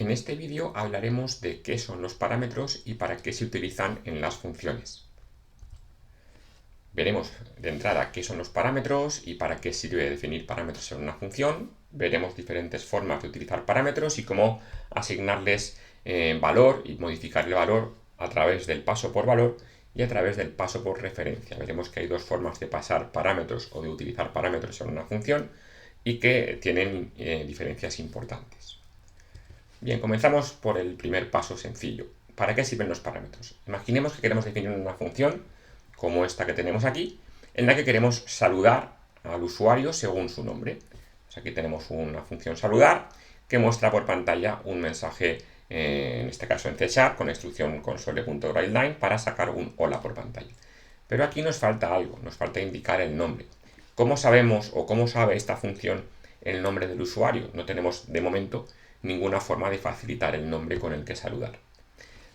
En este vídeo hablaremos de qué son los parámetros y para qué se utilizan en las funciones. Veremos de entrada qué son los parámetros y para qué sirve definir parámetros en una función. Veremos diferentes formas de utilizar parámetros y cómo asignarles valor y modificar el valor a través del paso por valor y a través del paso por referencia. Veremos que hay dos formas de pasar parámetros o de utilizar parámetros en una función y que tienen diferencias importantes. Bien, comenzamos por el primer paso sencillo. ¿Para qué sirven los parámetros? Imaginemos que queremos definir una función, como esta que tenemos aquí, en la que queremos saludar al usuario según su nombre. Pues aquí tenemos una función saludar que muestra por pantalla un mensaje, en este caso en C# con la instrucción console.writeLine para sacar un hola por pantalla. Pero aquí nos falta algo, nos falta indicar el nombre. ¿Cómo sabemos o cómo sabe esta función el nombre del usuario? No tenemos de momento ninguna forma de facilitar el nombre con el que saludar.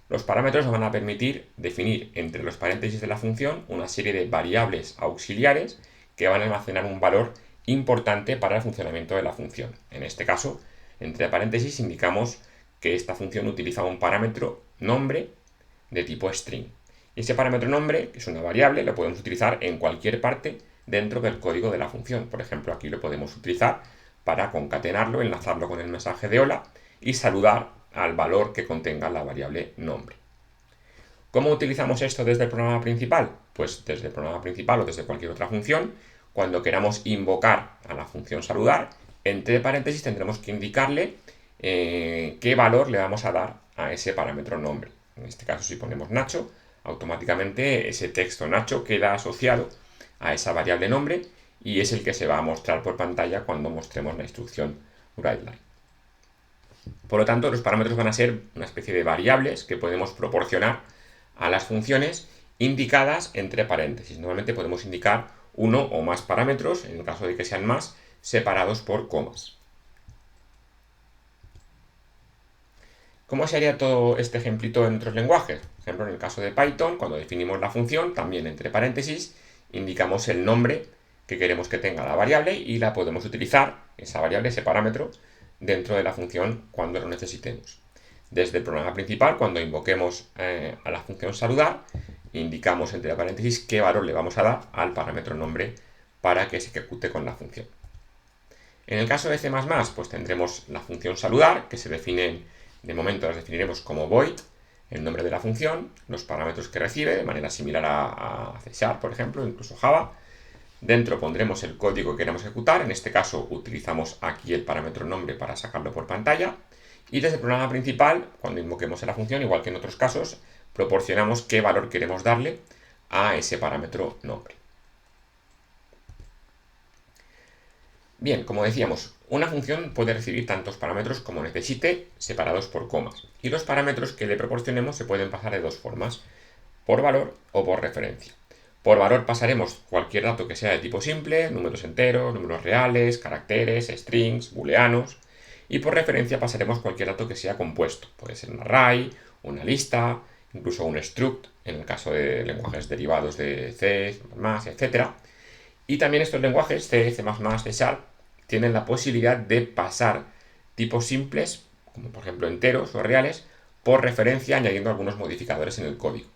Los parámetros nos van a permitir definir entre los paréntesis de la función una serie de variables auxiliares que van a almacenar un valor importante para el funcionamiento de la función. En este caso, entre paréntesis indicamos que esta función utiliza un parámetro nombre de tipo string. Y ese parámetro nombre, que es una variable, lo podemos utilizar en cualquier parte dentro del código de la función. Por ejemplo, aquí lo podemos utilizar para concatenarlo, enlazarlo con el mensaje de hola y saludar al valor que contenga la variable nombre. ¿Cómo utilizamos esto desde el programa principal? Pues desde el programa principal o desde cualquier otra función, cuando queramos invocar a la función saludar, entre paréntesis tendremos que indicarle qué valor le vamos a dar a ese parámetro nombre. En este caso, si ponemos Nacho, automáticamente ese texto Nacho queda asociado a esa variable nombre y es el que se va a mostrar por pantalla cuando mostremos la instrucción writeLine. Por lo tanto, los parámetros van a ser una especie de variables que podemos proporcionar a las funciones indicadas entre paréntesis. Normalmente podemos indicar uno o más parámetros, en el caso de que sean más, separados por comas. ¿Cómo se haría todo este ejemplito en otros lenguajes? Por ejemplo, en el caso de Python, cuando definimos la función, también entre paréntesis, indicamos el nombre que queremos que tenga la variable y la podemos utilizar, esa variable, ese parámetro, dentro de la función cuando lo necesitemos. Desde el programa principal, cuando invoquemos a la función saludar, indicamos entre paréntesis qué valor le vamos a dar al parámetro nombre para que se ejecute con la función. En el caso de C++, pues tendremos la función saludar, que se define, de momento las definiremos como void, el nombre de la función, los parámetros que recibe, de manera similar a C#, por ejemplo, incluso Java. Dentro pondremos el código que queremos ejecutar, en este caso utilizamos aquí el parámetro nombre para sacarlo por pantalla. Y desde el programa principal, cuando invoquemos a la función, igual que en otros casos, proporcionamos qué valor queremos darle a ese parámetro nombre. Bien, como decíamos, una función puede recibir tantos parámetros como necesite, separados por comas. Y los parámetros que le proporcionemos se pueden pasar de dos formas, por valor o por referencia. Por valor pasaremos cualquier dato que sea de tipo simple, números enteros, números reales, caracteres, strings, booleanos. Y por referencia pasaremos cualquier dato que sea compuesto. Puede ser un array, una lista, incluso un struct, en el caso de lenguajes derivados de C, C++, etc. Y también estos lenguajes, C, C++, C#, tienen la posibilidad de pasar tipos simples, como por ejemplo enteros o reales, por referencia añadiendo algunos modificadores en el código.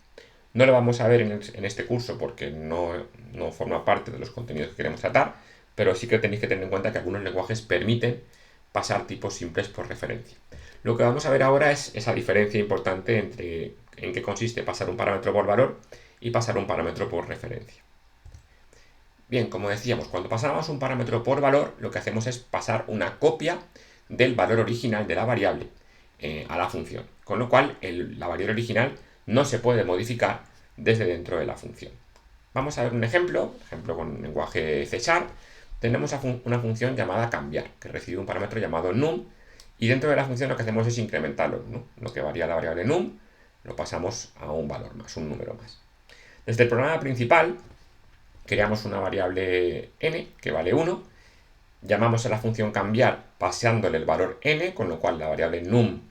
No lo vamos a ver en este curso porque no forma parte de los contenidos que queremos tratar, pero sí que tenéis que tener en cuenta que algunos lenguajes permiten pasar tipos simples por referencia. Lo que vamos a ver ahora es esa diferencia importante entre en qué consiste pasar un parámetro por valor y pasar un parámetro por referencia. Bien, como decíamos, cuando pasamos un parámetro por valor, lo que hacemos es pasar una copia del valor original de la variable a la función, con lo cual la variable original no se puede modificar desde dentro de la función. Vamos a ver un ejemplo con el lenguaje C#. Tenemos una función llamada cambiar, que recibe un parámetro llamado num, y dentro de la función lo que hacemos es incrementarlo, ¿no? Lo que varía la variable num, lo pasamos a un valor más, un número más. Desde el programa principal, creamos una variable n, que vale 1, llamamos a la función cambiar pasándole el valor n, con lo cual la variable num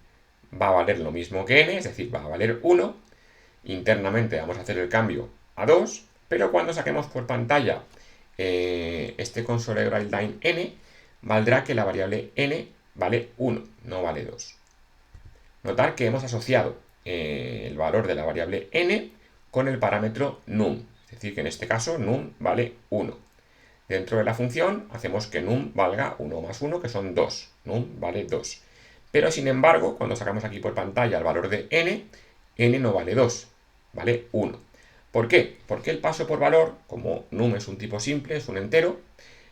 va a valer lo mismo que n, es decir, va a valer 1. Internamente vamos a hacer el cambio a 2, pero cuando saquemos por pantalla este console.writeLine n, valdrá que la variable n vale 1, no vale 2. Notar que hemos asociado el valor de la variable n con el parámetro num. Es decir, que en este caso num vale 1. Dentro de la función hacemos que num valga 1 más 1, que son 2. Num vale 2. Pero sin embargo, cuando sacamos aquí por pantalla el valor de n no vale 2, vale 1. ¿Por qué? Porque el paso por valor, como num es un tipo simple, es un entero,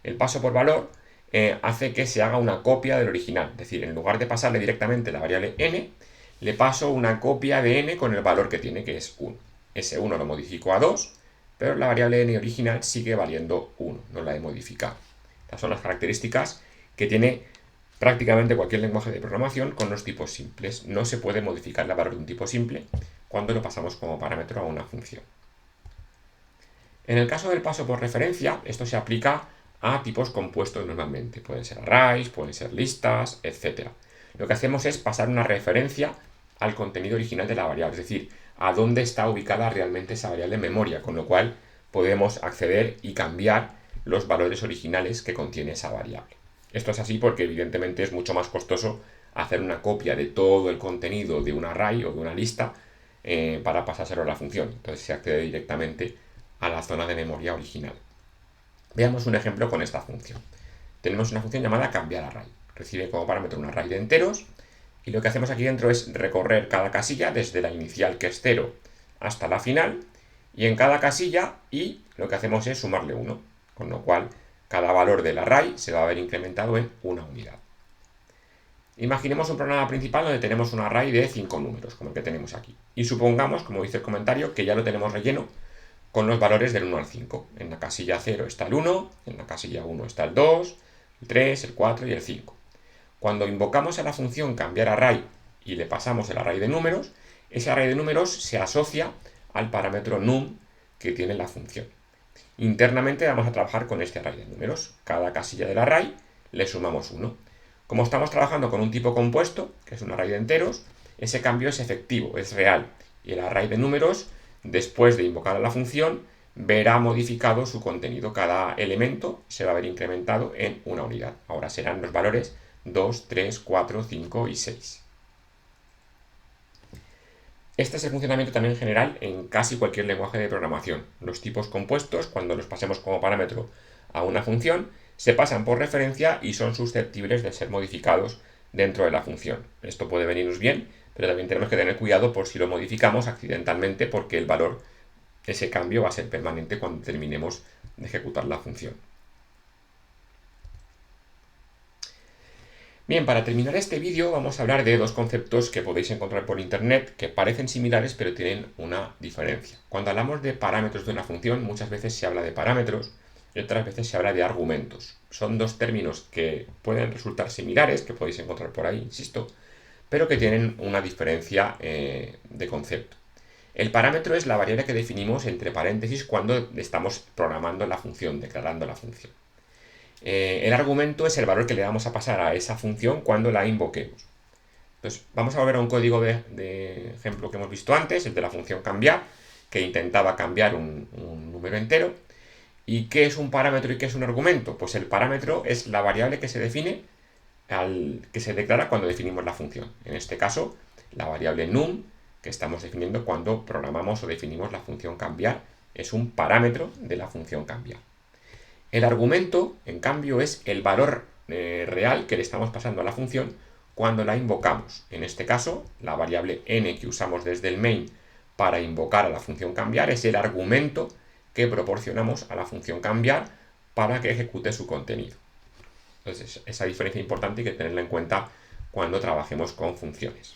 el paso por valor hace que se haga una copia del original. Es decir, en lugar de pasarle directamente la variable n, le paso una copia de n con el valor que tiene, que es 1. Ese 1 lo modifico a 2, pero la variable n original sigue valiendo 1, no la he modificado. Estas son las características que tiene prácticamente cualquier lenguaje de programación con los tipos simples. No se puede modificar el valor de un tipo simple cuando lo pasamos como parámetro a una función. En el caso del paso por referencia, esto se aplica a tipos compuestos normalmente. Pueden ser arrays, pueden ser listas, etc. Lo que hacemos es pasar una referencia al contenido original de la variable, es decir, a dónde está ubicada realmente esa variable en memoria, con lo cual podemos acceder y cambiar los valores originales que contiene esa variable. Esto es así porque evidentemente es mucho más costoso hacer una copia de todo el contenido de un array o de una lista para pasárselo a la función. Entonces se accede directamente a la zona de memoria original. Veamos un ejemplo con esta función. Tenemos una función llamada cambiarArray. Recibe como parámetro un array de enteros y lo que hacemos aquí dentro es recorrer cada casilla desde la inicial, que es 0, hasta la final, y en cada casilla lo que hacemos es sumarle 1, con lo cual cada valor del array se va a ver incrementado en una unidad. Imaginemos un programa principal donde tenemos un array de 5 números, como el que tenemos aquí. Y supongamos, como dice el comentario, que ya lo tenemos relleno con los valores del 1 al 5. En la casilla 0 está el 1, en la casilla 1 está el 2, el 3, el 4 y el 5. Cuando invocamos a la función cambiarArray y le pasamos el array de números, ese array de números se asocia al parámetro num que tiene la función. Internamente vamos a trabajar con este array de números. Cada casilla del array le sumamos 1. Como estamos trabajando con un tipo compuesto, que es un array de enteros, ese cambio es efectivo, es real. Y el array de números, después de invocar a la función, verá modificado su contenido. Cada elemento se va a ver incrementado en una unidad. Ahora serán los valores 2, 3, 4, 5 y 6. Este es el funcionamiento también general en casi cualquier lenguaje de programación. Los tipos compuestos, cuando los pasemos como parámetro a una función, se pasan por referencia y son susceptibles de ser modificados dentro de la función. Esto puede venirnos bien, pero también tenemos que tener cuidado por si lo modificamos accidentalmente, porque el valor, ese cambio, va a ser permanente cuando terminemos de ejecutar la función. Bien, para terminar este vídeo vamos a hablar de dos conceptos que podéis encontrar por internet que parecen similares pero tienen una diferencia. Cuando hablamos de parámetros de una función, muchas veces se habla de parámetros y otras veces se habla de argumentos. Son dos términos que pueden resultar similares, que podéis encontrar por ahí, insisto, pero que tienen una diferencia de concepto. El parámetro es la variable que definimos entre paréntesis cuando estamos programando la función, declarando la función. El argumento es el valor que le vamos a pasar a esa función cuando la invoquemos. Entonces, vamos a volver a un código de ejemplo que hemos visto antes, el de la función cambiar, que intentaba cambiar un número entero. ¿Y qué es un parámetro y qué es un argumento? Pues el parámetro es la variable que se define, que se declara cuando definimos la función. En este caso, la variable num, que estamos definiendo cuando programamos o definimos la función cambiar, es un parámetro de la función cambiar. El argumento, en cambio, es el valor real que le estamos pasando a la función cuando la invocamos. En este caso, la variable n que usamos desde el main para invocar a la función cambiar es el argumento que proporcionamos a la función cambiar para que ejecute su contenido. Entonces, esa diferencia importante hay que tenerla en cuenta cuando trabajemos con funciones.